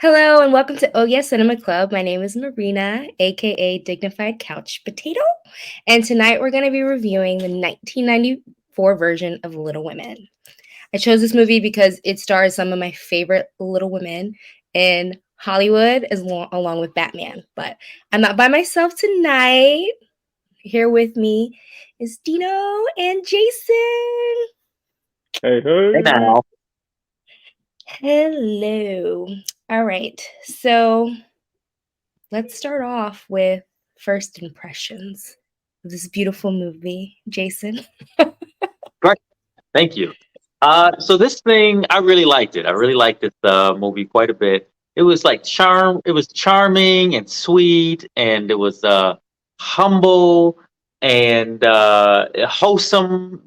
Hello and welcome to Oye Cinema Club. My name is Marina, aka Dignified Couch Potato, and tonight we're going to be reviewing the 1994 version of Little Women. I chose this movie because it stars some of my favorite Little Women in Hollywood, along with Batman. But I'm not by myself tonight. Here with me is Dino and Jason. Hey, Hey hey. now. Hello. All right, so let's start off with first impressions of this beautiful movie, Jason. Great. Thank you. So this thing, I really liked it. I really liked this movie quite a bit. It was like it was charming and sweet, and it was humble and wholesome.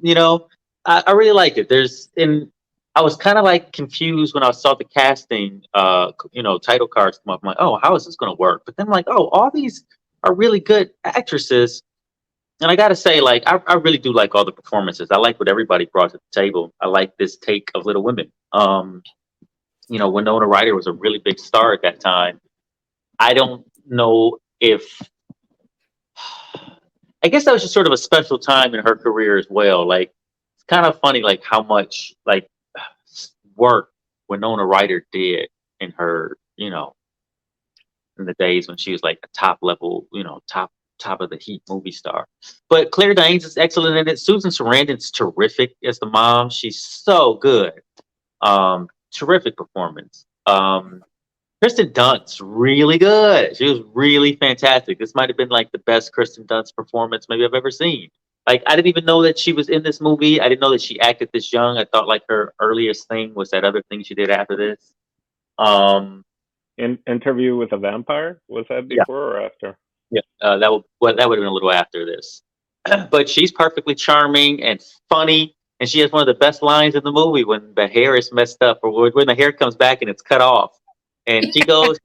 I really liked it. I was kind of like confused when I saw the casting, title cards come up. I'm like, oh, how is this going to work? But then I'm like, oh, all these are really good actresses. And I gotta say, like, I really do like all the performances. I like what everybody brought to the table. I like this take of Little Women. Winona Ryder was a really big star at that time. I don't know if I guess that was just sort of a special time in her career as well. Like, it's kind of funny, like how much like work Winona Ryder did in her, in the days when she was like a top level, top of the heat movie star. But Claire Danes is excellent in it. Susan Sarandon's terrific as the mom. She's so good. Terrific performance. Kristen Dunst really good. She was really fantastic. This might have been like the best Kristen Dunst performance maybe I've ever seen. Like, I didn't even know that she was in this movie. I didn't know that she acted this young. I thought like her earliest thing was that other thing she did after this. Um, Interview with a Vampire? Was that yeah, before or after? yeah. That would have been a little after this. But she's perfectly charming and funny, and she has one of the best lines in the movie when the hair is messed up, or when the hair comes back and it's cut off, and she goes,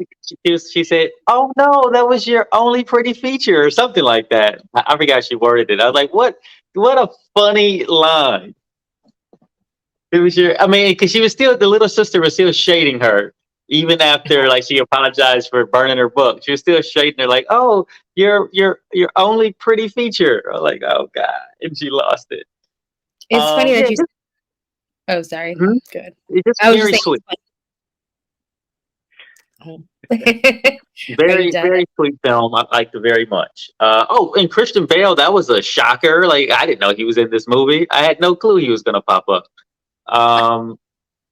she said, "Oh no, that was your only pretty feature," or something like that. I forgot how she worded it. I was like, What a funny line! It was your, I mean, because she was still the little sister was still shading her. Even after like she apologized for burning her book, she was still shading her like, "Oh, your only pretty feature." I was like, "Oh God," and she lost it. It's funny that Yeah, you. Oh, sorry. mhm. Good. It's just I was just very saying. sweet, Are you very done? very sweet film. I liked it very much. Oh, and Christian Bale, that was a shocker. Like, I didn't know he was in this movie. I had no clue he was going to pop up. Um,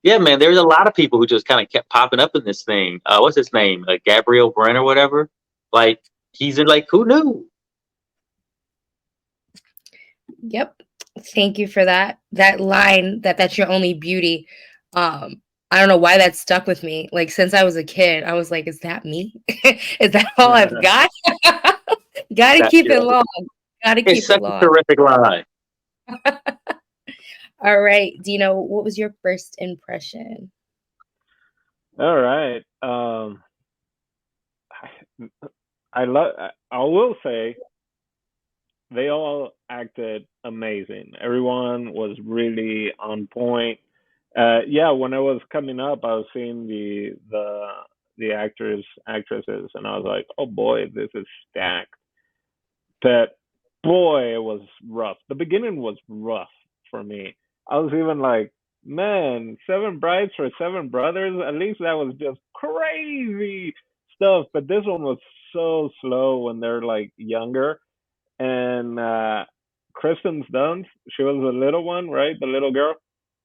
yeah, man, there's a lot of people who just kind of kept popping up in this thing. What's his name? Gabriel Brent or whatever. Like, he's in, like, who knew? Yep. Thank you for that line. That's your only beauty. I don't know why that stuck with me. Like since I was a kid, I was like, "Is that me? Is that all I've got?" Got to That's keep it your, long. Got to it's keep it such a long. terrific line. All right, Dino. What was your first impression? All right. I love. I will say they all acted amazing. Everyone was really on point. Yeah, when I was coming up, I was seeing the actresses, and I was like, oh boy, this is stacked. But boy, it was rough. The beginning was rough for me. I was even like, man, seven brides for seven brothers. At least that was just crazy stuff. But this one was so slow when they're like younger. And Kristen Dunst, she was the little one, right? The little girl.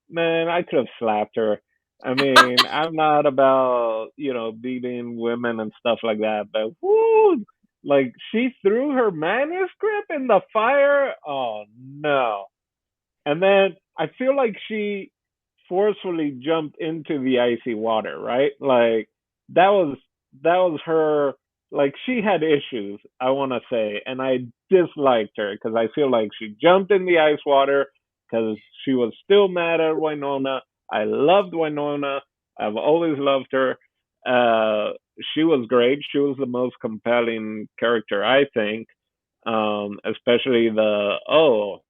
Man, I could have slapped her. I mean, I'm not about, beating women and stuff like that, but whoo, like she threw her manuscript in the fire. Oh no. And then I feel like she forcefully jumped into the icy water, right? Like that was that was her, like she had issues, I want to say, and I disliked her because I feel like she jumped in the ice water because she was still mad at Winona. I loved Winona. I've always loved her. Uh, she was great. She was the most compelling character, I think. Especially the, oh,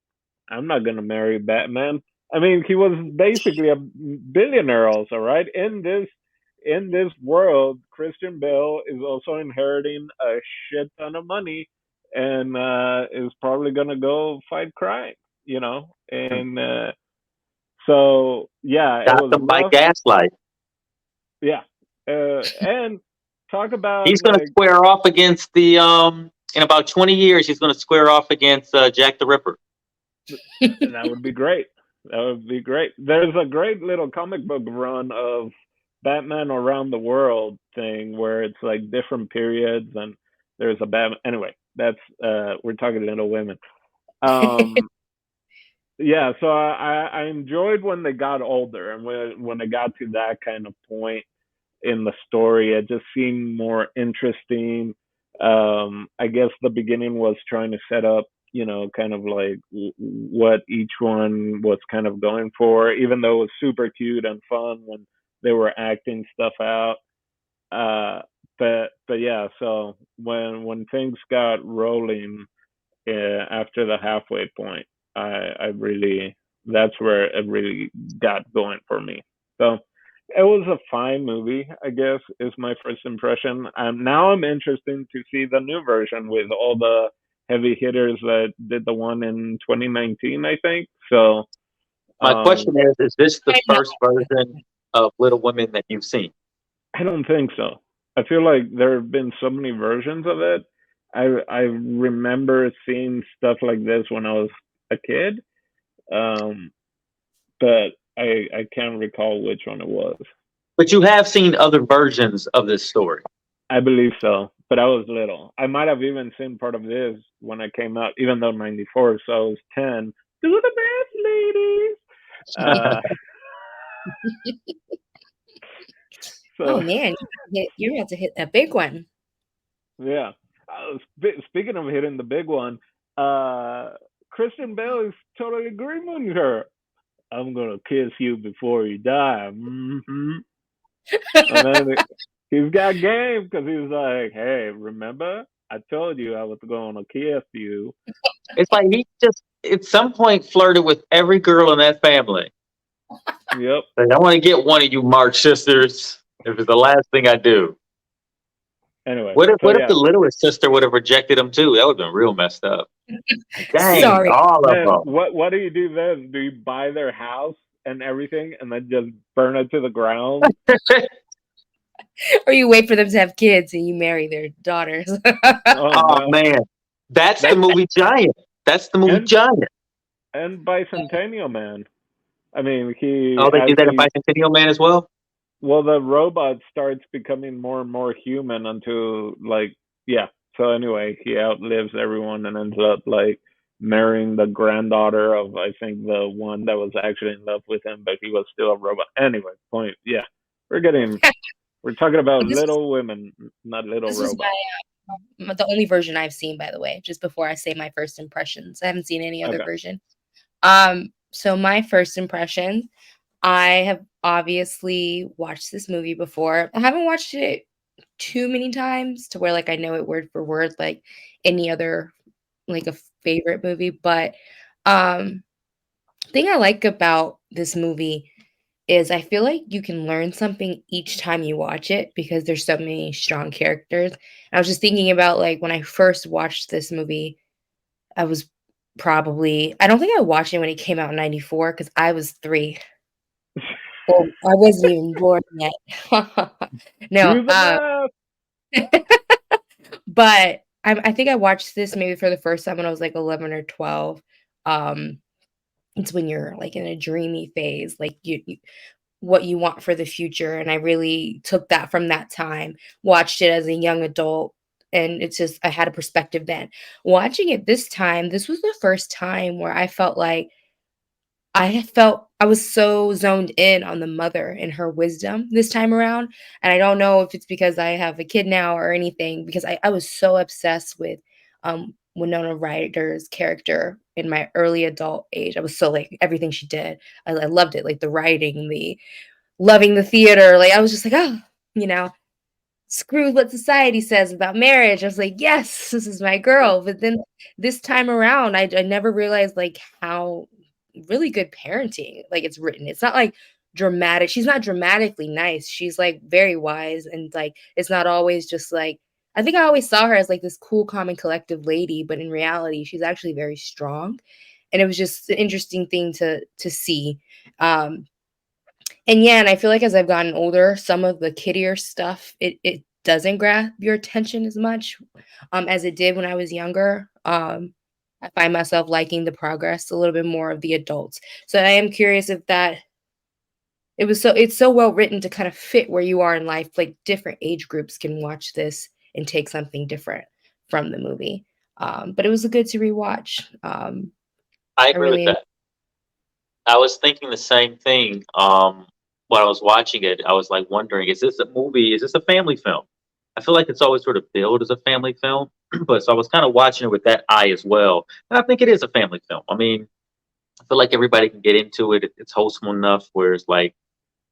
I'm not gonna marry Batman. I mean, he was basically a billionaire, also, right? In this, in this world, Christian Bale is also inheriting a shit ton of money and is probably gonna go fight crime, you know. And so yeah, it Got was them by rough. gaslight. Yeah, and talk about He's going to like, square off against the in about 20 years. He's going to square off against Jack the Ripper. that would be great. That would be great. There's a great little comic book run of Batman around the world thing where it's like different periods and there's a Batman. Anyway, that's we're talking Little Women. Um, yeah, so I enjoyed when they got older and when they got to that kind of point in the story. It just seemed more interesting. I guess the beginning was trying to set up, you know, kind of like what each one was kind of going for, even though it was super cute and fun when they were acting stuff out. Uh, but yeah, so when things got rolling after the halfway point, I really that's where it really got going for me. So it was a fine movie, I guess, is my first impression. Now I'm interested to see the new version with all the heavy hitters that did the one in 2019, I think. So My question is this the I know. first version of Little Women that you've seen? I don't think so. I feel like there have been so many versions of it. I remember seeing stuff like this when I was a kid, um, but I can't recall which one it was. But you have seen other versions of this story. I believe so, but I was little. I might have even seen part of this when I came out, even though '94, so I was 10. Do the math, ladies. Uh, Oh so man, you're about to hit a big one. yeah. Speaking of hitting the big one, Christian Bale is totally agreeing with her. I'm gonna kiss you before you die. And then he's got game because he's like, "Hey, remember I told you I was gonna kiss you." It's like he just at some point flirted with every girl in that family. Yep. Like, I want to get one of you March sisters if it's the last thing I do. Anyway, What if so the yeah, littlest sister would have rejected him too? That would have been real messed up. Dang, Sorry. all of man, them. what do you do then? Do you buy their house and everything and then just burn it to the ground? Or you wait for them to have kids and you marry their daughters. Oh Oh no, man, that's the that movie Giant. That's the movie and Giant. Bicentennial Man. I mean, he Oh, they as did that in he Bicentennial Man as well. well, the robot starts becoming more and more human until like yeah. So anyway, he outlives everyone and ends up like marrying the granddaughter of I think the one that was actually in love with him, but he was still a robot. Anyway, point. Yeah, we're getting we're talking about this was Little Women, not Little this was Robots. the only version I've seen, by the way, just before I say my first impressions. I haven't seen any other Okay. version. So my first impression, I have obviously watched this movie before. I haven't watched it too many times to where like I know it word for word like any other like a favorite movie, but um thing I like about this movie is I feel like you can learn something each time you watch it because there's so many strong characters. I was just thinking about like when I first watched this movie, I was probably I don't think I watched it when it came out in '94 because I was 3. Well, I wasn't even born yet. No, Do the math. but I think I watched this maybe for the first time when I was like 11 or 12. Um, it's when you're like in a dreamy phase, like you what you want for the future, and I really took that from that time, watched it as a young adult, and it's just I had a perspective then. Watching it this time, this was the first time where I felt like I was so zoned in on the mother and her wisdom this time around, and I don't know if it's because I have a kid now or anything, because I was so obsessed with, Winona Ryder's character in my early adult age. I was so like, everything she did, I loved it, like, the writing, the loving the theater, like, I was just like, "Oh," you know? Screw what society says about marriage. I was like, yes, this is my girl. But then this time around, I never realized like how really good parenting like it's written. It's not like dramatic. She's not dramatically nice. She's like very wise, and like it's not always just like, I think I always saw her as like this cool, calm, and collective lady, but in reality, she's actually very strong. And it was just an interesting thing to see. Um, and yeah, and I feel like as I've gotten older, some of the kiddier stuff, it doesn't grab your attention as much as it did when I was younger. I find myself liking the progress a little bit more of the adults. So I am curious if that it's so well written to kind of fit where you are in life. Like different age groups can watch this and take something different from the movie. But it was a good to rewatch. I I agree with really that. I was thinking the same thing. While I was watching it, I was like wondering, is this a movie? Is this a family film? I feel like it's always sort of billed as a family film, but so I was kind of watching it with that eye as well. And I think it is a family film. I mean, I feel like everybody can get into it. It's wholesome enough where it's like,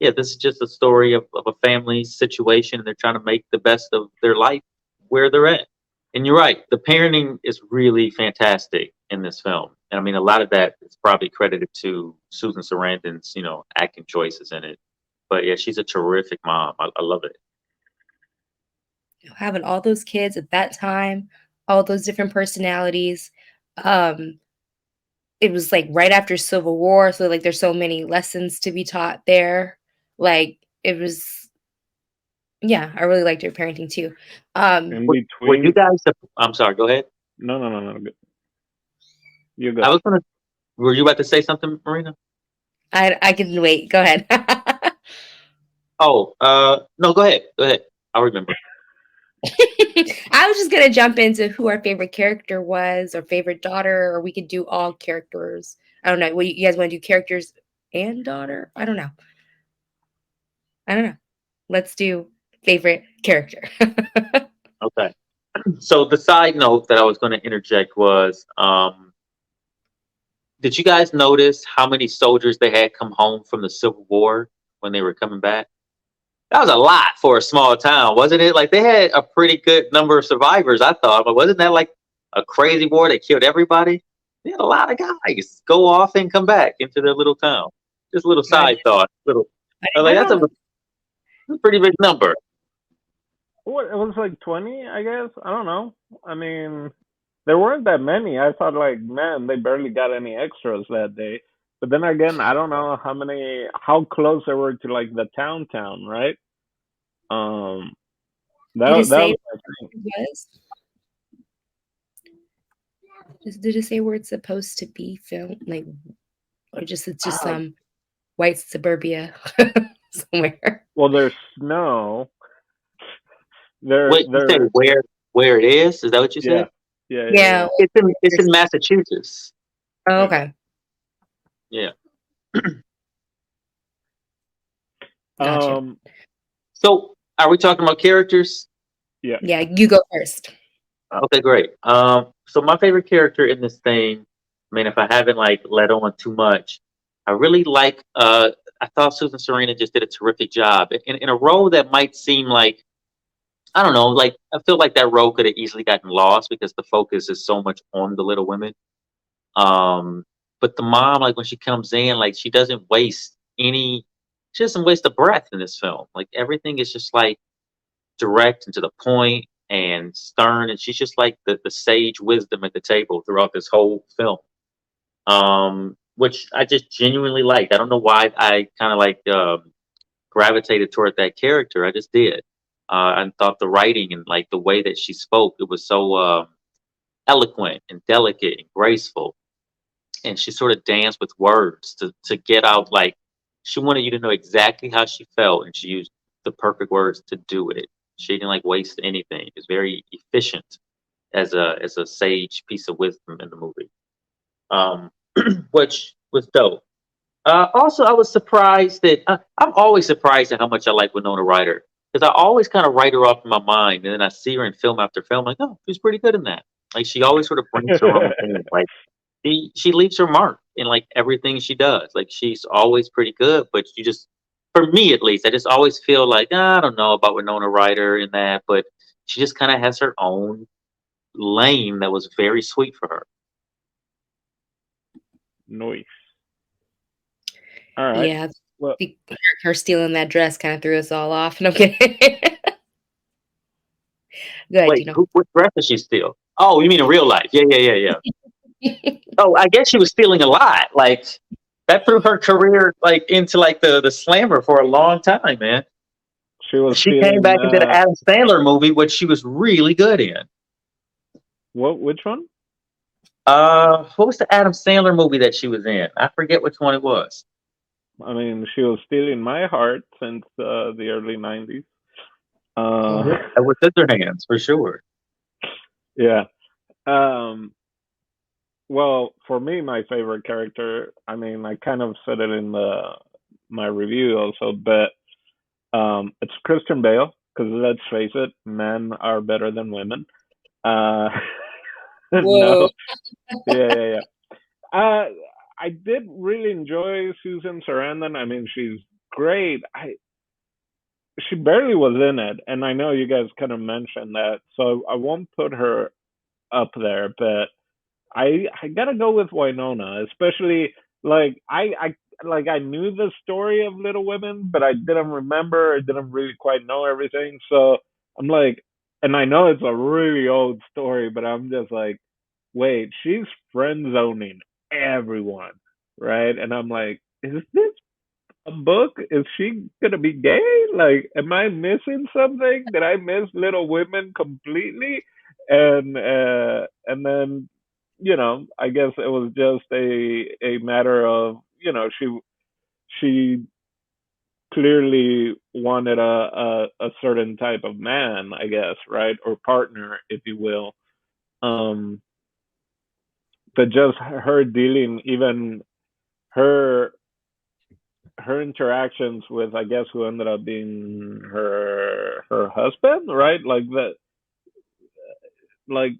yeah, this is just a story of a family situation, and they're trying to make the best of their life where they're at. And you're right, the parenting is really fantastic in this film. And I mean, a lot of that is probably credited to Susan Sarandon's, acting choices in it. But yeah, she's a terrific mom. I love it. having all those kids at that time, all those different personalities. Um, it was like right after Civil War, so like there's so many lessons to be taught there. Like it was, yeah, I really liked her parenting too. Um, In Were you between, guys? I'm sorry. Go ahead. no, no, no, no. You I go. was gonna. Were you about to say something, Marina? I can wait. Go ahead. Oh, no. Go ahead. Go ahead. I'll remember. I was just gonna jump into who our favorite character was, or favorite daughter, or we could do all characters. I don't know. What you guys want to do, characters and daughter? I don't know. I don't know. Let's do favorite character. Okay. So the side note that I was going to interject was, did you guys notice how many soldiers they had come home from the Civil War when they were coming back? That was a lot for a small town, wasn't it? Like they had a pretty good number of survivors, I thought, but wasn't that like a crazy war that killed everybody? They had a lot of guys go off and come back into their little town. Just a little I, side thought. Little, I was I like don't. that's a pretty big number. What, it was like 20, I guess. I don't know. I mean, there weren't that many. I thought like, man, they barely got any extras that day. But then again, I don't know how close they were to like the town, right? Um, Did it that say was, what it was? Did it say where it's supposed to be filmed? Like, or just it's just Um, some white suburbia somewhere. well, there's snow. There, wait, you said there, where it is? Is that what you yeah, said? Yeah. It's in Massachusetts. Oh, yeah. okay. Yeah. Gotcha. Um, So are we talking about characters? yeah. Yeah, you go first. Okay, great. So my favorite character in this thing, I mean, if I haven't like let on too much, I really like. I thought Susan Sarandon just did a terrific job in a role that might seem like, I don't know, like I feel like that role could have easily gotten lost because the focus is so much on the Little Women. Um, but the mom, like when she comes in, like she doesn't waste a breath in this film. Like everything is just like direct and to the point and stern, and she's just like the sage wisdom at the table throughout this whole film. Which I just genuinely liked. I don't know why I kind of like gravitated toward that character. I just did. I thought the writing and like the way that she spoke, it was so eloquent and delicate and graceful, and she sort of danced with words to get out like she wanted you to know exactly how she felt, and she used the perfect words to do it. She didn't like waste anything. It's very efficient as a sage piece of wisdom in the movie, um, which was dope. Also, I was surprised that I'm always surprised at how much I like Winona Ryder because I always kind of write her off in my mind, and then I see her in film after film. Like, oh, she's pretty good in that. Like, she always sort of brings her own thing. Like, she leaves her mark in like everything she does. Like, she's always pretty good, but you just, for me at least, I just always feel like I don't know about Winona Ryder in that, but she just kind of has her own lane that was very sweet for her. Noise. All right. Yeah. Well, Her stealing that dress kind of threw us all off. No, I'm kidding. Go ahead, Wait, Gino. what dress did she steal? Oh, you mean in real life? Yeah, yeah, yeah, yeah. Oh, I guess she was stealing a lot. Like that threw her career like into like the slammer for a long time, man. she was She came stealing. back into the Adam Sandler movie, which she was really good in. What? Which one? What was the Adam Sandler movie that she was in? I forget which one it was. I mean, she was stealing my heart since the early '90s. Yeah, with Scissorhands for sure. Yeah. Um, well, for me, my favorite character. I mean, I kind of said it in my review also, but it's Kristen Bale because let's face it, men are better than women. Uh, Whoa. no, yeah, yeah, yeah. I did really enjoy Susan Sarandon. I mean, she's great. She barely was in it, and I know you guys kind of mentioned that, so I won't put her up there. But I gotta go with Winona, especially I knew the story of Little Women, but I didn't remember. I didn't really quite know everything, so I'm like, and I know it's a really old story, but I'm just like, wait, she's friend zoning everyone, right? And I'm like, is this a book? Is she gonna be gay? Like, am I missing something? Did I miss Little Women completely? And then, I guess it was just a matter of, she clearly wanted a certain type of man, I guess, right? Or partner, if you will. Um, but just her dealing, even her her interactions with, I guess, who ended up being her husband, right? Like that, like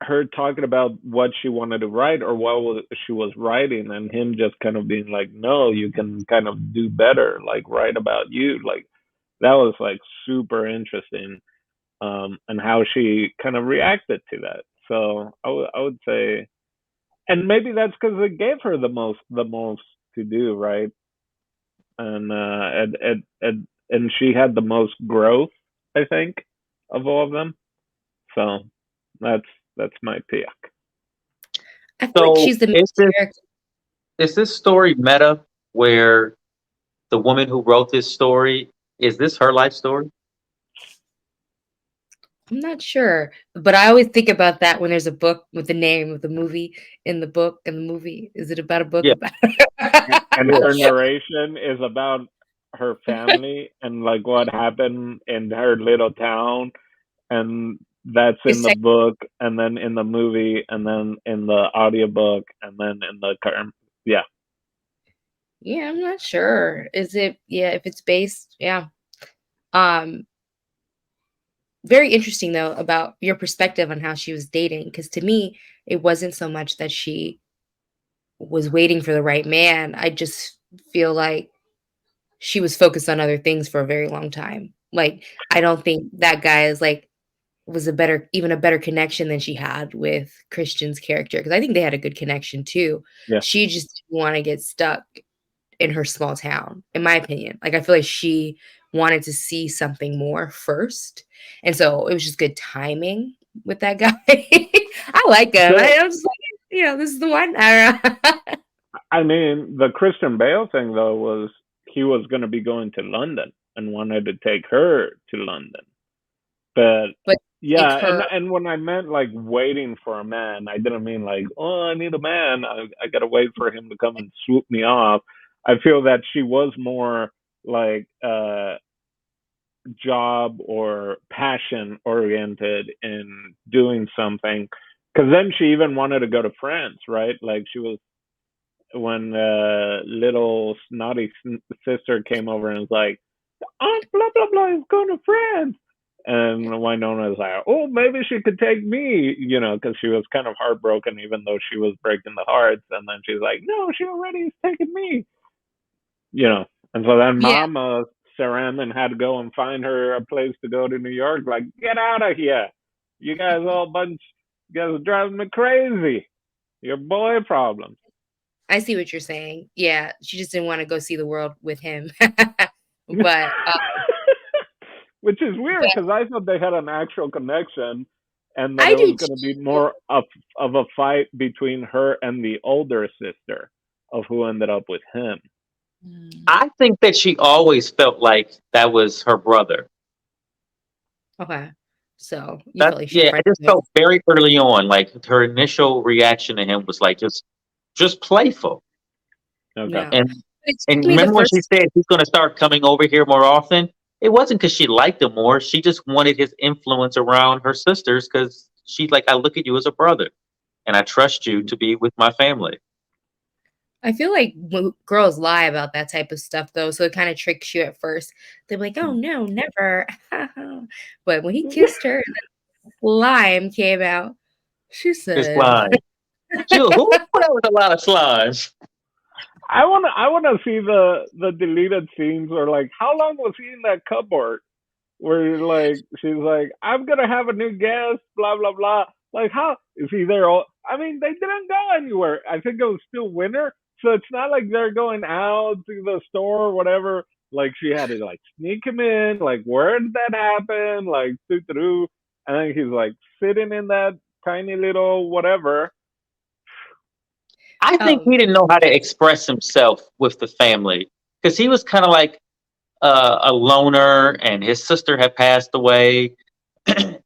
her talking about what she wanted to write or she was writing, and him just kind of being like, no, you can kind of do better, like write about you. Like that was like super interesting, and how she kind of reacted to that. So I would say, and maybe that's because it gave her the most to do, right? And she had the most growth, I think, of all of them. So that's that's my pick. I feel like So she's the main is this character. is this story meta where the woman who wrote this story is this her life story? I'm not sure, but I always think about that when there's a book with the name of the movie in the book and the movie. Is it about a book Yeah, about? And yeah. her narration is about her family and like what happened in her little town, and that's in It's the book, and then in the movie, and then in the audiobook, and then in the current. Yeah. yeah, I'm not sure. Is it? Yeah, if it's based, yeah. Um, Very interesting though about your perspective on how she was dating, because to me, it wasn't so much that she was waiting for the right man. I just feel like she was focused on other things for a very long time. Like, I don't think that guy is like was even a better connection than she had with Christian's character, because I think they had a good connection too. Yeah. She just didn't want to get stuck in her small town, in my opinion. Like, I feel like she wanted to see something more first. And so it was just good timing with that guy. I like him. The I'm just like, this is the one. I don't know. I mean, the Christian Bale thing though was he was going to be going to London and wanted to take her to London. But But take yeah, and her. and when I meant like waiting for a man, I didn't mean like, oh, I need a man. I gotta wait for him to come and swoop me off. I feel that she was more like job or passion oriented in doing something. Because then she even wanted to go to France, right? Like she was when little snotty sister came over and was like, Aunt blah blah blah is going to France. And Winona was like, oh, maybe she could take me, because she was kind of heartbroken, even though she was breaking the hearts. And then she's like, no, she already is taking me, you know. And so then Yeah. Mama Sarandon had to go and find her a place to go to New York. Like, get out of here! You guys all bunch, you guys are driving me crazy. Your boy problems. I see what you're saying. Yeah, she just didn't want to go see the world with him. but Which is weird but because I thought they had an actual connection, and that I it do was going to be too. more of a fight between her and the older sister of who ended up with him. Mm, I think that she always felt like that was her brother. okay, so you That feel like she yeah, I friends just him? felt very early on, like her initial reaction to him was like just playful. Okay. Yeah, And it and took me the remember when she first. said he's going to start coming over here more often? It wasn't because she liked him more. She just wanted his influence around her sisters because she's like, I look at you as a brother, and I trust you to be with my family. I feel like girls lie about that type of stuff though, so it kind of tricks you at first. They're like, "Oh no, never." But when he kissed her and the slime came out, she His said, line. Who? That was a lot of slimes. I wanna see the deleted scenes where like how long was he in that cupboard where like she's like I'm gonna have a new guest blah blah blah like how is he there all I mean they didn't go anywhere I think it was still winter so it's not like they're going out to the store or whatever like she had to like sneak him in like where did that happen like through and then he's like sitting in that tiny little whatever. I think "Oh, he didn't know how to express himself with the family because he was kind of like a loner, and his sister had passed away,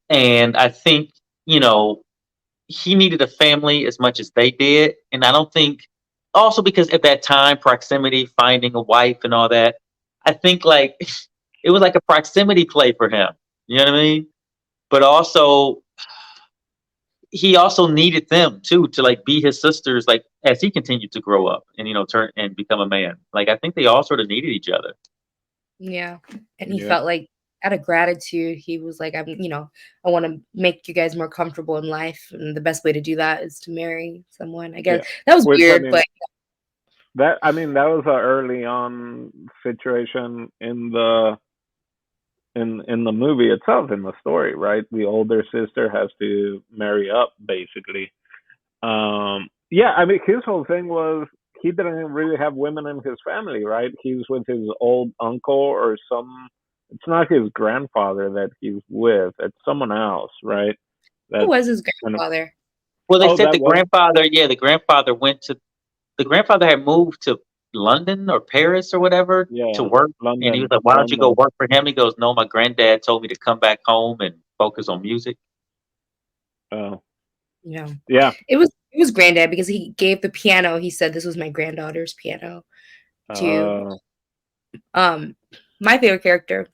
and I think you know he needed a family as much as they did, and I don't think also because at that time proximity, finding a wife and all that, I think like it was like a proximity play for him. You know what I mean? But also he also needed them too to like be his sisters like as he continued to grow up and turn and become a man. Like I think they all sort of needed each other. yeah." And he Yeah, felt like out of gratitude, he was like, I want to make you guys more comfortable in life, and the best way to do that is to marry someone. I guess yeah, that was which I weird, mean but that was a early on situation in the movie itself in the story, right? The older sister has to marry up basically. Yeah, I mean his whole thing was he didn't really have women in his family, right? He's with his old uncle or some it's not his grandfather that he's with, it's someone else, right? who That's was his kind of grandfather? Well, they oh said that the was grandfather, yeah, the grandfather had moved to London or Paris or whatever to yeah, work. And he was London like, why don't you go London. work for him? He goes, no, my granddad told me to come back home and focus on music. Oh. Yeah. Yeah. It was granddad because he gave the piano. He said this was my granddaughter's piano to Uh um my favorite character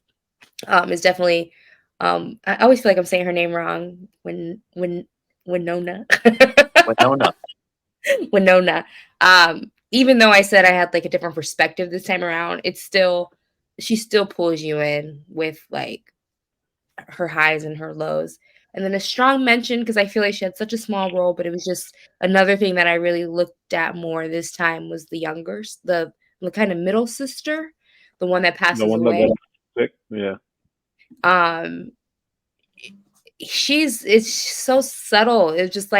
is definitely I always feel like I'm saying her name wrong when Winona. But no, no. Winona. Even though I said I had like a different perspective this time around, it's still she still pulls you in with like her highs and her lows. And then a strong mention because I feel like she had such a small role, but it was just another thing that I really looked at more this time was the kind of middle sister, the one that the passes one that away. got sick. Yeah. Um, it's so subtle. It's just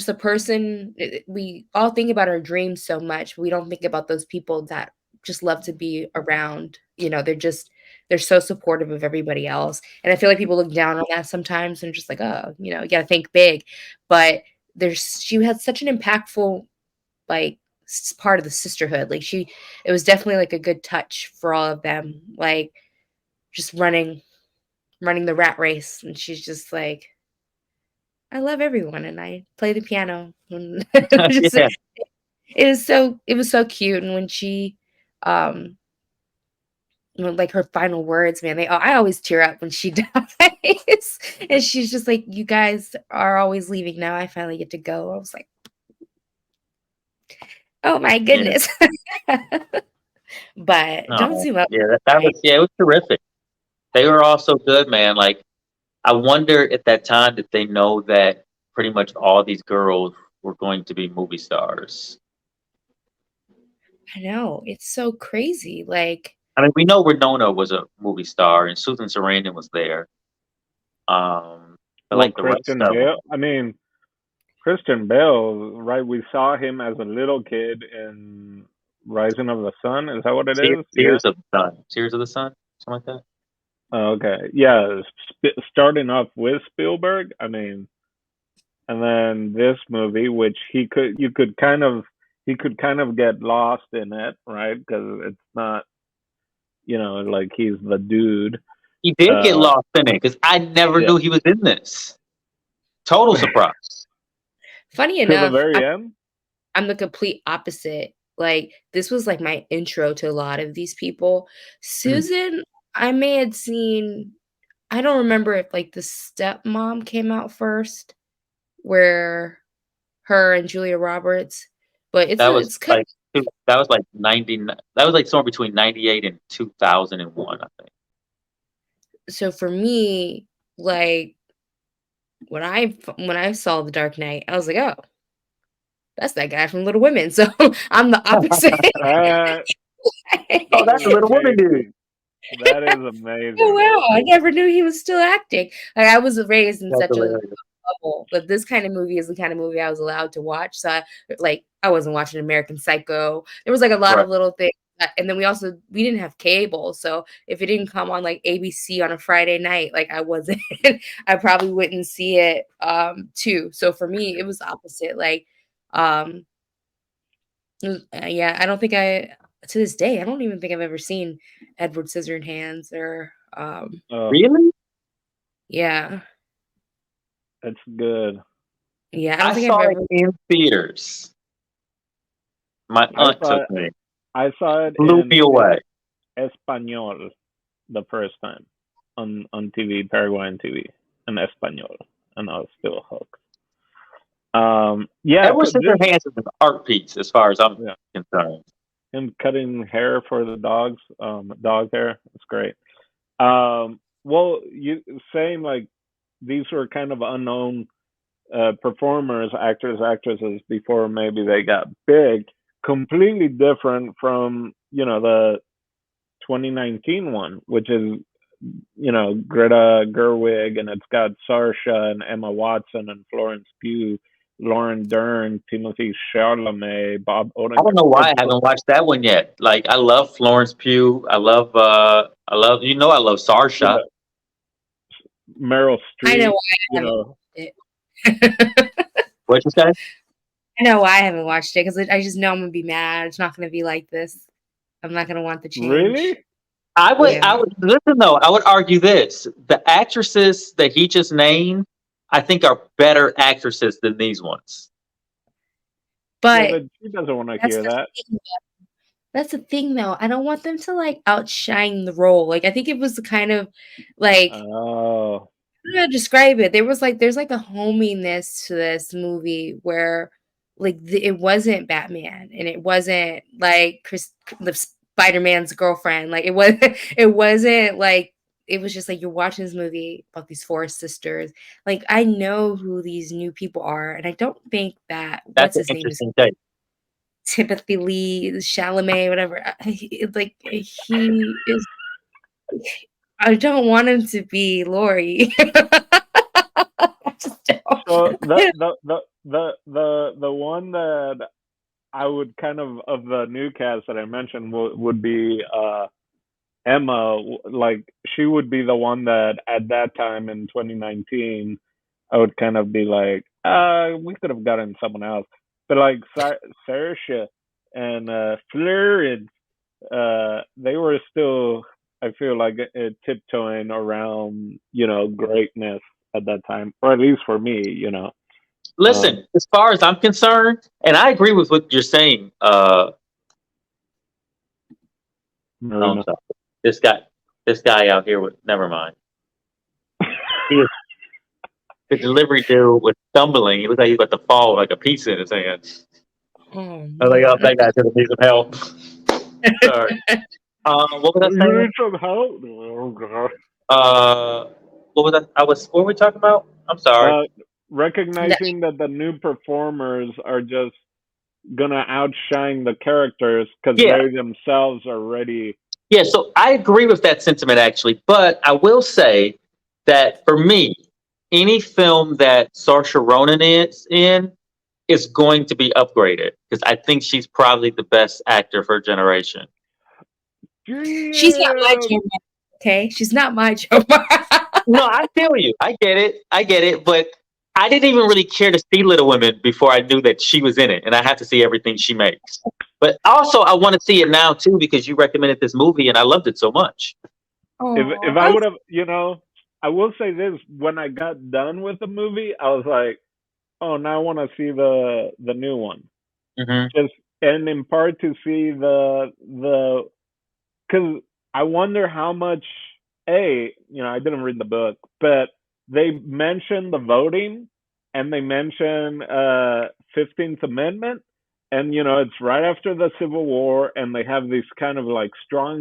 a person. We all think about our dreams so much. We don't think about those people that just love to be around. They're so supportive of everybody else. And I feel like people look down on that sometimes and just like, oh, you gotta think big. But she had such an impactful like part of the sisterhood. Like it was definitely like a good touch for all of them. Like just running the rat race, and she's just like, I love everyone, and I play the piano. And Yeah. it was so cute, and when she, um, like her final words, man, I always tear up when she dies, and she's just like, "You guys are always leaving now. I finally get to go." I was like, "Oh my Yeah. goodness!" But don't No. zoom out. Yeah. That Right? was, yeah, it was terrific. They were all so good, man. Like, I wonder at that time did they know that pretty much all these girls were going to be movie stars. I know it's so crazy. Like, I mean, we know Winona was a movie star and Susan Sarandon was there. Um, but Well, like the rest Kristen of them, Bale. I mean, Christian Bale, right? We saw him as a little kid in Rising of the Sun. Is that what it is? Yeah. Tears of the Sun. Tears of the Sun? Something like that? Okay. Yeah. Starting off with Spielberg. I mean, and then this movie, which he could kind of get lost in it, right? Because it's not, like he's the dude. He did get Uh, lost in it because I never yeah. knew he was in this. Total surprise. Funny To the enough, very end. I'm the complete opposite. Like, this was like my intro to a lot of these people. Susan, I may had seen, I don't remember if like the stepmom came out first, where her and Julia Roberts, but That was it's kind that was like 99. That was like somewhere between 98 and 2001, I think. so for me, like when I saw The Dark Knight, I was like, oh, that's that guy from Little Women. So I'm the opposite. Oh, that's a Little Woman dude. That is amazing. Oh wow, I never knew he was still acting. Like, I was raised in That's such a hilarious. bubble, but this kind of movie is the kind of movie I was allowed to watch. So I wasn't watching American Psycho. There was like a lot Right. of little things. And then we didn't have cable. So if it didn't come on like ABC on a Friday night, like I wasn't, I probably wouldn't see it too. So for me, it was opposite. Like, yeah, I don't think to this day, I don't even think I've ever seen Edward Scissorhands or Really? yeah. That's good. Yeah, I don't I think saw I've it ever in theaters. My aunt took me. I saw it Blew in me away. Español the first time on TV, Paraguayan TV, in Español, and I was still hooked. Yeah, Edward Scissorhands is an art piece, as far as I'm Yeah. concerned. him cutting hair for the dogs, dog hair. It's great. Well, you saying like these were kind of unknown performers, actors, actresses before maybe they got big. Completely different from the 2019 one, which is Greta Gerwig, and it's got Saoirse and Emma Watson and Florence Pugh, Lauren Dern, Timothy Chalamet, Bob I don't know Odenkirk. why I haven't watched that one yet. Like, I love Florence Pugh. I love I love Saoirse. Meryl Streep. I know why I you haven't know, watched it. What'd you say? I know why I haven't watched it because I just know I'm gonna be mad. It's not gonna be like this. I'm not gonna want the change. really? I Yeah. would listen though. I would argue this: the actresses that he just named, I think, are better actresses than these ones. But Yeah, but she doesn't want to that's hear the that. thing. That's the thing, though. I don't want them to like outshine the role. Like, I think it was the kind of like Oh, I don't know how to describe it. There's like a hominess to this movie where like it wasn't Batman and it wasn't like the Spider-Man's girlfriend. Like it wasn't like it was just like you're watching this movie about these four sisters. Like I know who these new people are, and I don't think that That's what's an his name is interesting take. Timothy Lee, Chalamet, whatever. Like he is. I don't want him to be Lori. I just don't. so the one that I would kind of the new cast that I mentioned would be Emma. Like she would be the one that at that time in 2019 I would kind of be like, we could have gotten someone else. But like Saoirse and Florence, they were still, I feel like, tiptoeing around, greatness at that time, or at least for me. Listen, as far as I'm concerned, and I agree with what you're saying. Oh, I'm Marina. sorry. This guy out here with. Never mind. The delivery dude was stumbling. He looked like he was about to fall with like a pizza in his hand. Oh, I was like, oh, man. that guy's gonna need some help. Sorry. What was I You saying? need some help? Oh god. What was what were we talking about? I'm sorry. Recognizing that the new performers are just gonna outshine the characters because Yeah. they themselves are ready. Yeah, so I agree with that sentiment actually, but I will say that for me, any film that Saoirse Ronan is in, is going to be upgraded because I think she's probably the best actor of her generation. She's not my Damn. Joe Mara, okay? She's not my Joe Mara. No, I feel you. I get it. But I didn't even really care to see Little Women before I knew that she was in it, and I have to see everything she makes. But also, I want to see it now too because you recommended this movie, and I loved it so much. If I would have, I will say this: when I got done with the movie, I was like, oh, now I want to see the new one. Mm-hmm. Just and in part to see the because I wonder how much I didn't read the book, but they mention the voting and they mention 15th Amendment, and it's right after the Civil War, and they have this kind of like stand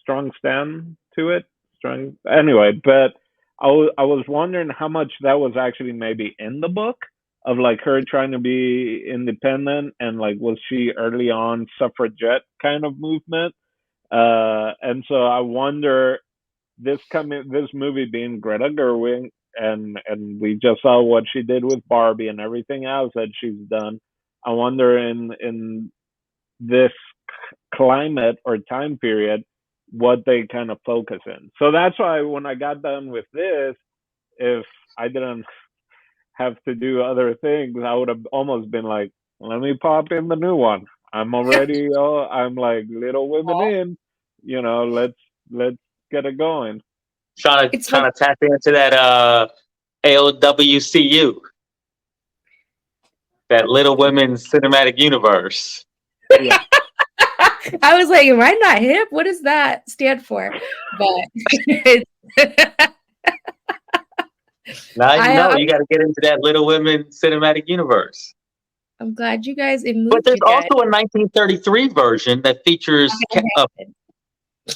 strong stand to it. Strong anyway, but I was wondering how much that was actually maybe in the book of like her trying to be independent, and like was she early on suffragette kind of movement, and so I wonder this movie being Greta Gerwig, and we just saw what she did with Barbie and everything else that she's done. I wonder in this climate or time period what they kind of focus in. So that's why when I got done with this, if I didn't have to do other things, I would have almost been like, let me pop in the new one. I'm already I'm like Little Women in, let's get it going. Trying It's to tap into that AOWCU, that Little Women Cinematic Universe. Yeah. I was like, am I not hip? What does that stand for? But Now you know you got to get into that Little Women Cinematic Universe. I'm glad you guys it moved But there's you guys. also a 1933 version that features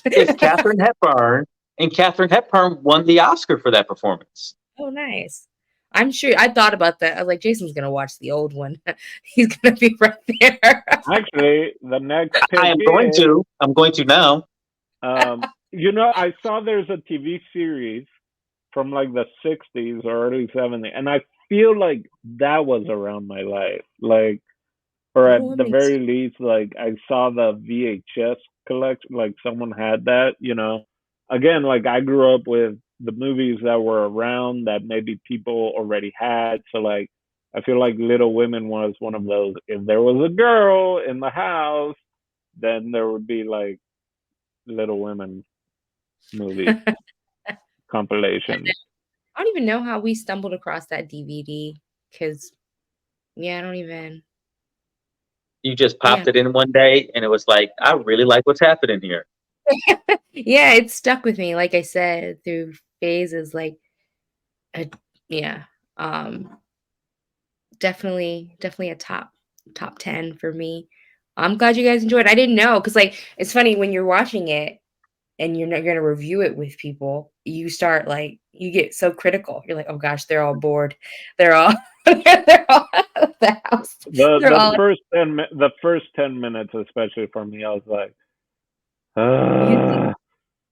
it's Katharine Hepburn, and Katharine Hepburn won the Oscar for that performance. Oh, nice. I'm sure I thought about that. I was like, Jason's gonna watch the old one. He's gonna be right there. Actually, the next pick I am going to. I'm going to now. I saw there's a TV series from like the 60s or early 70s, and I feel like that was around my life. Like, or at the very least, like I saw the VHS collection, like someone had that, Again, like I grew up with the movies that were around that maybe people already had. So like I feel like Little Women was one of those. If there was a girl in the house, then there would be like Little Women movie compilations. I don't even know how we stumbled across that DVD because, I don't even. You just popped it in one day, and it was like, I really like what's happening here. Yeah, it stuck with me. Like I said, through phases, like, definitely a top 10 for me. I'm glad you guys enjoyed. I didn't know because like it's funny when you're watching it and you're not going to review it with people, you start like you get so critical. You're like, oh gosh, they're all bored. They're all they're all out of the house. The first 10 minutes, especially for me, I was like,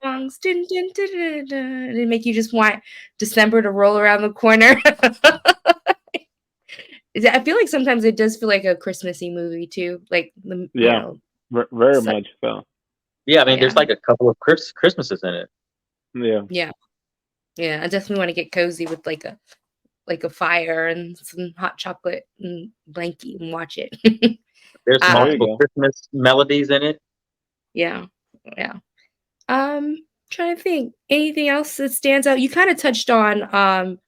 songs, dun, dun, dun, dun, dun, and make you just want December to roll around the corner. I feel like sometimes it does feel like a Christmassy movie too, like very much so. Yeah, I mean, there's like a couple of Christmases in it. Yeah. I definitely want to get cozy with like a fire and some hot chocolate and blankie and watch it. There's multiple Christmas melodies in it. Yeah. Trying to think anything else that stands out. You kind of touched on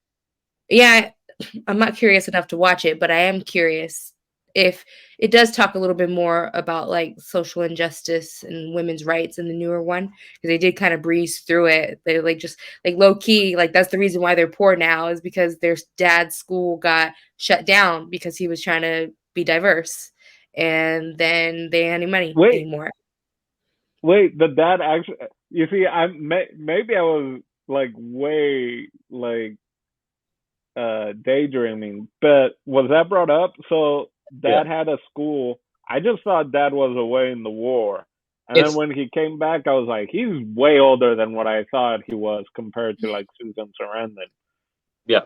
I'm not curious enough to watch it, but I am curious if it does talk a little bit more about like social injustice and women's rights in the newer one, because they did kind of breeze through it. They like just like low key, like that's the reason why they're poor now is because their dad's school got shut down because he was trying to be diverse, and then they didn't have any money anymore. Wait, the dad actually? You see, maybe I was like way like daydreaming, but was that brought up? So dad had a school. I just thought dad was away in the war, and then when he came back, I was like, he's way older than what I thought he was compared to like Susan Sarandon. Yeah.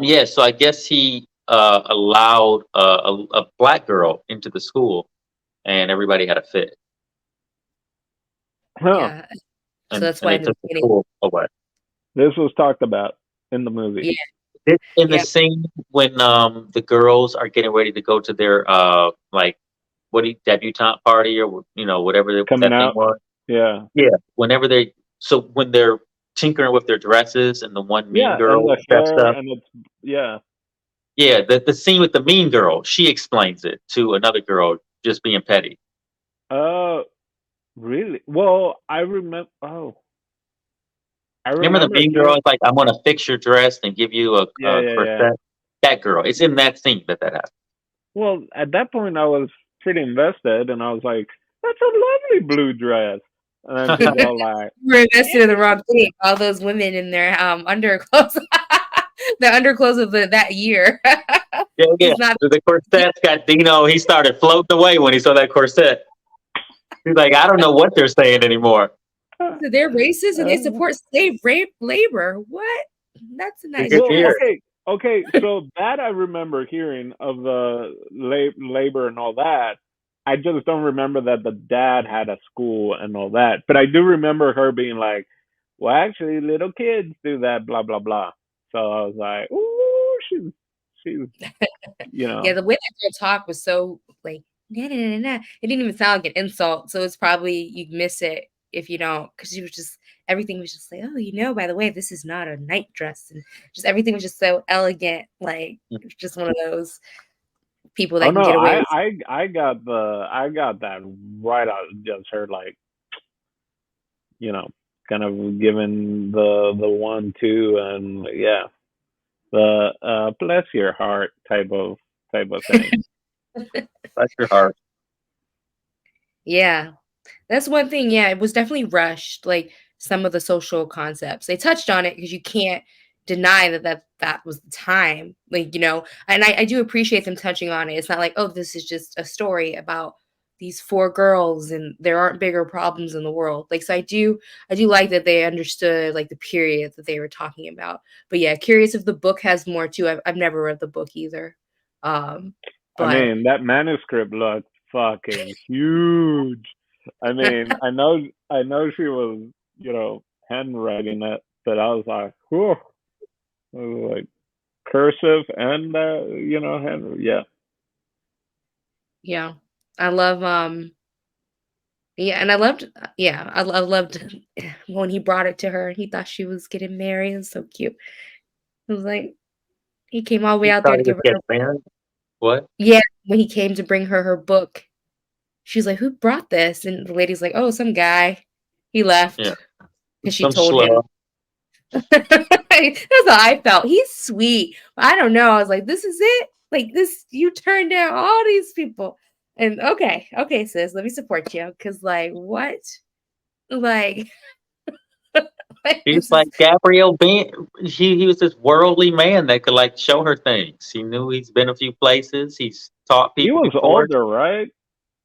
Yeah, so I guess he allowed a black girl into the school, and everybody had a fit, Huh. Yeah. So that's and why they in the took the beginning, school away. This was talked about in the movie. yeah, In the yeah, scene when the girls are getting ready to go to their like debutante party, or whatever Coming that thing out. was. Yeah. Yeah, when they're tinkering with their dresses, and the one mean Yeah, and girl the steps hair, up. and it's yeah. Yeah, the scene with the mean girl, she explains it to another girl just being petty. Uh, really? Well, I remember. Oh, I Remember the remember mean girl hearing. is like, "I'm gonna fix your dress and give you Yeah, a yeah, yeah. corset." That girl, it's in that scene that happens. Well, at that point, I was pretty invested, and I was like, "That's a lovely blue dress." And then she's all like, we're invested in the "Eh." wrong thing. All those women in their underclothes, the underclothes of that year. Yeah, yeah. It's not. The corset's got Dino. He started floating away when he saw that corset. He's like, I don't know what they're saying anymore. They're racist and they Uh, support slave rape labor. What? That's a You nice could well, hear dress. it. okay. So that I remember hearing of the labor and all that. I just don't remember that the dad had a school and all that. But I do remember her being like, "Well, actually, little kids do that." Blah blah blah. So I was like, "Ooh, she's you Yeah, know." the way that girl talked was so like, nah, nah, nah, nah. It didn't even sound like an insult. So it's probably you'd miss it if you don't, because she was just everything was just like, oh, by the way, this is not a night dress, and just everything was just so elegant. Like it was just one of those people Oh that can no, get away with. I got that right out of just her like you know kind of giving the 1 2 and yeah the bless your heart type of thing. Bless your heart. Yeah. That's one thing, yeah, it was definitely rushed, like, some of the social concepts. They touched on it because you can't deny that was the time, like, and I do appreciate them touching on it. It's not like, "Oh, this is just a story about these 4 girls and there aren't bigger problems in the world." Like, so I do like that they understood, like, the period that they were talking about. But, yeah, curious if the book has more too. I've never read the book either. Um, I but mean that manuscript looked fucking huge. I mean I know she was handwriting it, but I was like, whew, it was like cursive and hand, yeah. yeah. I love, yeah, and I loved yeah, I loved when he brought it to her, he thought she was getting married. It was so cute. It was like he came all the way He out there thought to he was give her getting married. What? yeah, when he came to bring her book, she's like, "Who brought this?" And the lady's like, "Oh, some guy. He Yeah, left because she some told him." schlub. That's how I felt. He's sweet. But I don't know. I was like, "This is it? Like this you turned down all these people." And okay, sis, let me support you because like what? Like like He's this like is Gabrielle Ben. He was this worldly man that could like show her things. He knew he's been a few places. He's taught He people was before. older, right?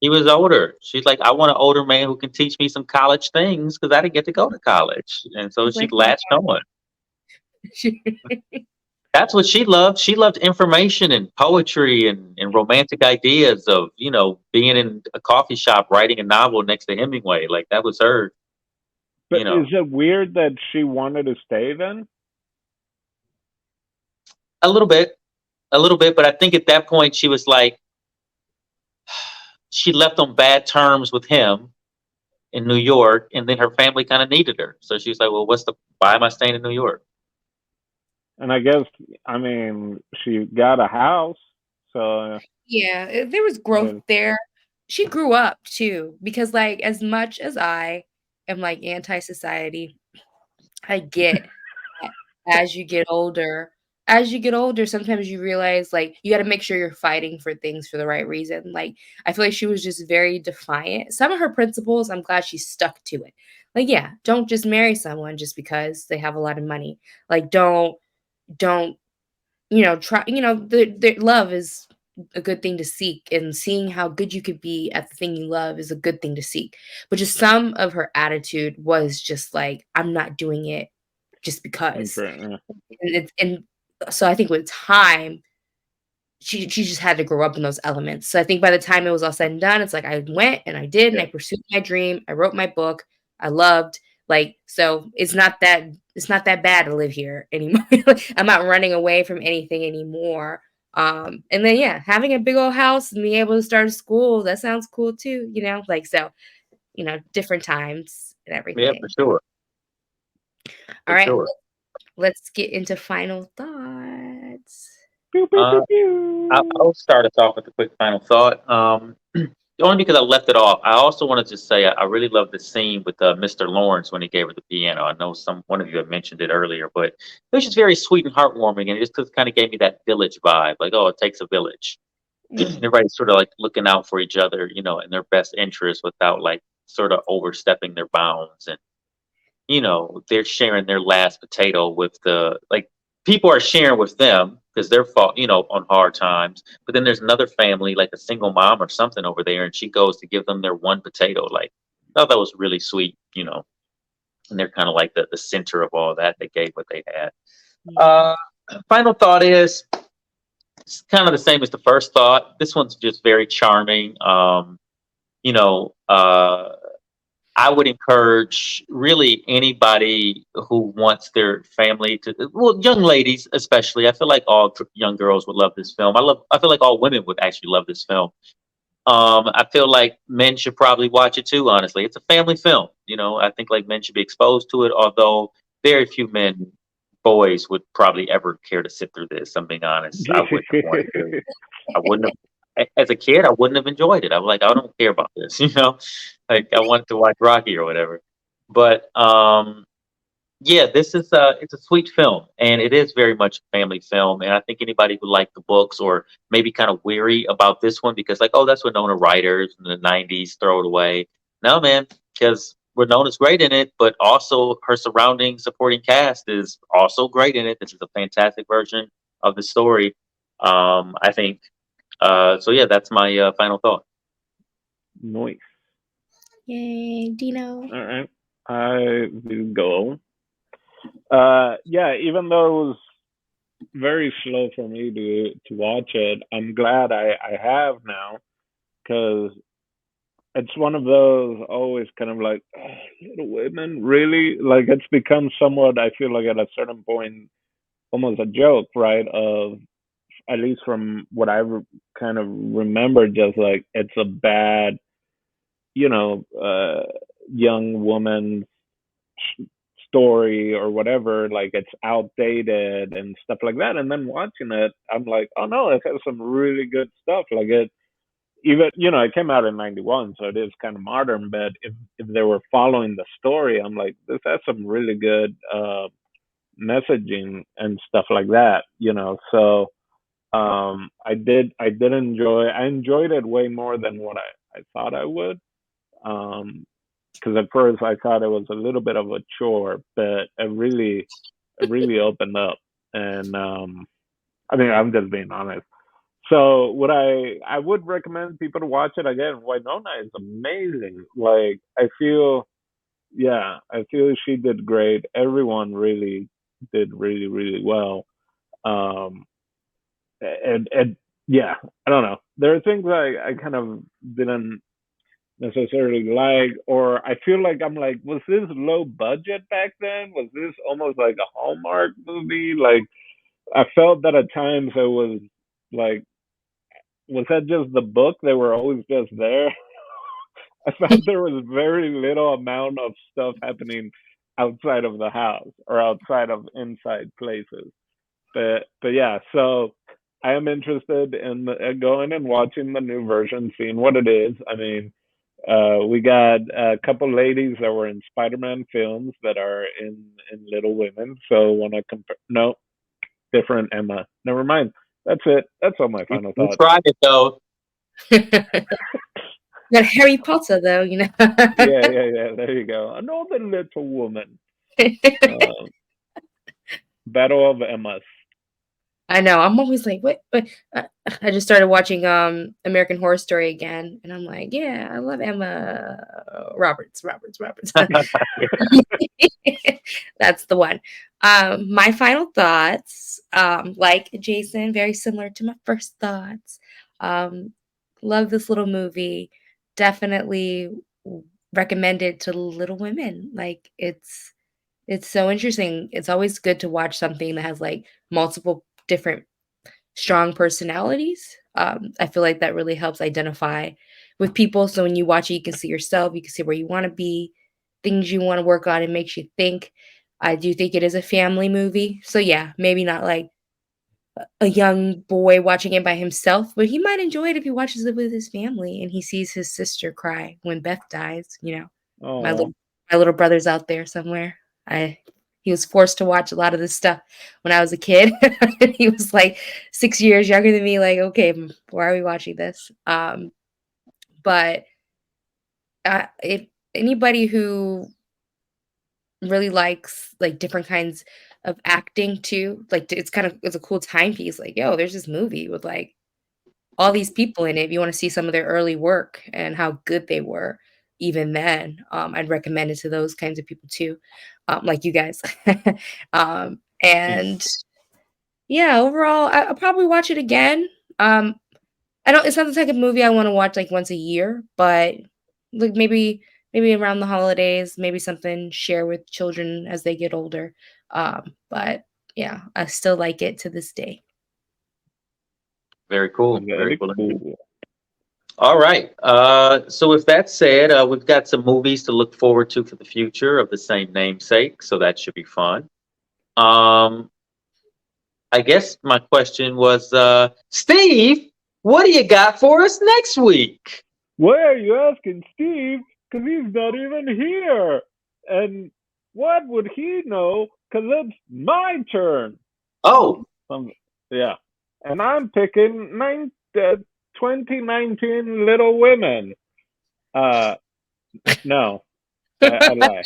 He was older. She's like, I want an older man who can teach me some college things because I didn't get to go to college. And so he's she like, "Oh latched on. my gosh." That's what she loved. She loved information and poetry and romantic ideas of, being in a coffee shop writing a novel next to Hemingway. Like that was her, But you is know, it weird that she wanted to stay then? a little bit, a little bit. But I think at that point she was like, she left on bad terms with him in New York, and then her family kind of needed her. So she was like, well, why am I staying in New York? And I guess I mean she got a house, so Yeah, there was growth uh, there. She grew up too, because like as much as I am like anti-society, I get that as you get older, sometimes you realize like you got to make sure you're fighting for things for the right reason. Like I feel like she was just very defiant. Some of her principles, I'm glad she stuck to it. Like yeah, don't just marry someone just because they have a lot of money. Like don't try, the love is a good thing to seek, and seeing how good you could be at the thing you love is a good thing to seek. But just some of her attitude was just like, I'm not doing it just because. for, And So I think with time, she just had to grow up in those elements. So I think by the time it was all said and done, it's like I went and I did and I pursued my dream. I wrote my book. I loved, like, so it's not that bad to live here anymore. I'm not running away from anything anymore. And then yeah, having a big old house and being able to start a school, that sounds cool too, like, so, different times and Yeah, everything. for sure. All For right, sure. let's get into final thoughts. Pew, pew, Uh, pew, pew. I'll start us off with a quick final thought. Only because I left it off. I also wanted to say I really love the scene with Mr. Lawrence when he gave her the piano. I know one of you had mentioned it earlier, but it was just very sweet and heartwarming, and it just kind of gave me that village vibe. Like, oh, it takes a village. Everybody's sort of like looking out for each other, in their best interest without like sort of overstepping their bounds. And they're sharing their last potato with people are sharing with them because they're on hard times. But then there's another family, like a single mom or something over there, and she goes to give them their one potato. Like, I thought that was really sweet. And they're kind of like the center of all that. They gave what they had. Uh, Final thought is it's kind of the same as the first thought. This one's just very charming. You know, uh, I would encourage really anybody who wants their family well, young ladies especially. I feel like all young girls would love this film. I feel like all women would actually love this film. I feel like men should probably watch it too. Honestly, it's a family film. I think like men should be exposed to it. Although very few boys would probably ever care to sit through this. I'm being honest. I wouldn't have wanted to. I wouldn't have. As a kid, I wouldn't have enjoyed it. I was like, I don't care about this. Like I wanted to watch Rocky or whatever. But yeah, this is it's a sweet film, and it is very much a family film. And I think anybody who liked the books or maybe kind of weary about this one because like, oh, that's Winona Ryder in the '90s, throw it away. No, man, because Winona's great in it, but also her surrounding supporting cast is also great in it. This is a fantastic version of the story. I think. So yeah, that's my final thought. Nice. Yay, Dino. All right. I will go. Yeah, even though it was very slow for me to watch it, I'm glad I have now because it's one of those always kind of like Little Women, really? Like it's become somewhat. I feel like at a certain point, almost a joke, right? Of at least from what kind of remember, just like it's a bad, you know, young woman story or whatever, like it's outdated and stuff like that. And then watching it, I'm like, oh no, it has some really good stuff. Like it even it came out in '91, so it is kind of modern. But if they were following the story, I'm like, this has some really good messaging and stuff like that. So I enjoyed it way more than what I thought I would. Because at first I thought it was a little bit of a chore, but it really opened up. And I mean, I'm just being honest. So would I would recommend people to watch it again. Winona is amazing. Like I feel she did great. Everyone really did really really well. Um, and yeah, I don't know. There are things I kind of didn't necessarily like, or I feel like I'm like, was this low budget back then? Was this almost like a Hallmark movie? Like I felt that at times it was like, was that just the book? They were always just there. I felt there was very little amount of stuff happening outside of the house or outside of inside places. But yeah, so I am interested in going and watching the new version, seeing what it is. I mean, we got a couple ladies that were in Spider-Man films that are in Little Women. So want to compare? No, different Emma. Never mind. That's it. That's all my final You thoughts. tried it though. Got Harry Potter though, Yeah. There you go. Another Little Woman. Uh, Battle of Emmas. I know. I'm always like, what? But I just started watching American Horror Story again, and I'm like, yeah, I love Emma Roberts. That's the one. My final thoughts, like Jason, very similar to my first thoughts. Um, love this little movie. Definitely recommend it to Little Women. Like it's so interesting. It's always good to watch something that has like multiple different strong personalities. I feel like that really helps identify with people. So when you watch it, you can see yourself, you can see where you want to be, things you want to work on. It makes you think. I do think it is a family movie. So yeah, maybe not like a young boy watching it by himself, but he might enjoy it if he watches it with his family and he sees his sister cry when Beth dies. My Oh, little my little brother's out there somewhere. I He was forced to watch a lot of this stuff when I was a kid. He was like 6 years younger than me. Like, okay, why are we watching this? But if anybody who really likes like different kinds of acting too, like it's a cool timepiece. Like, yo, there's this movie with like all these people in it. If you want to see some of their early work and how good they were even then, I'd recommend it to those kinds of people too, like you guys. And yeah, overall, I'll probably watch it again. I don't. It's not the type of movie I want to watch like once a year, but like maybe around the holidays, maybe something share with children as they get older. But yeah, I still like it to this day. Very cool. Very very cool indeed. cool. All right. So with that said, we've got some movies to look forward to for the future of the same namesake, so that should be fun. Um, I guess my question was, Steve, what do you got for us next week? Why are you asking Steve? Because he's not even here. And what would he know? Because it's my turn. Oh, Um, yeah. And I'm picking 2019 Little Women. Uh, no, I lie.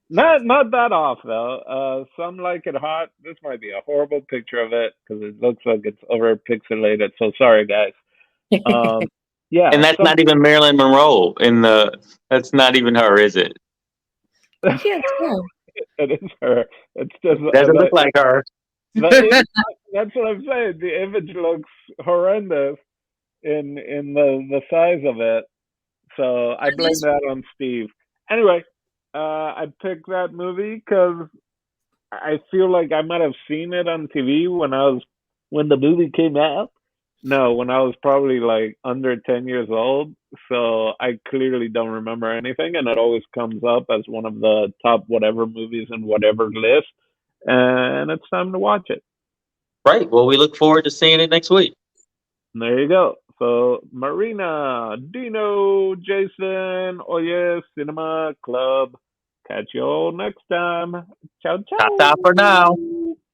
Not that off though. Some like it hot. This might be a horrible picture of it because it looks like it's over pixelated. So sorry, guys. Um, yeah, and that's some not even Marilyn Monroe in the. That's not even her, is it? I can't tell. it is her. It's just Doesn't look like her. the that's what I'm saying. The image looks horrendous in the size of it. So I blame that on Steve. Anyway, I picked that movie because I feel like I might have seen it on TV when the movie came out. No, when I was probably like under 10 years old. So I clearly don't remember anything, and it always comes up as one of the top whatever movies in whatever list. And it's time to watch it. Right. Well, we look forward to seeing it next week. There you go. So Marina, Dino, Jason, Oye Cinema Club. Catch you all next time. Ciao, Ta-ta for now. ciao.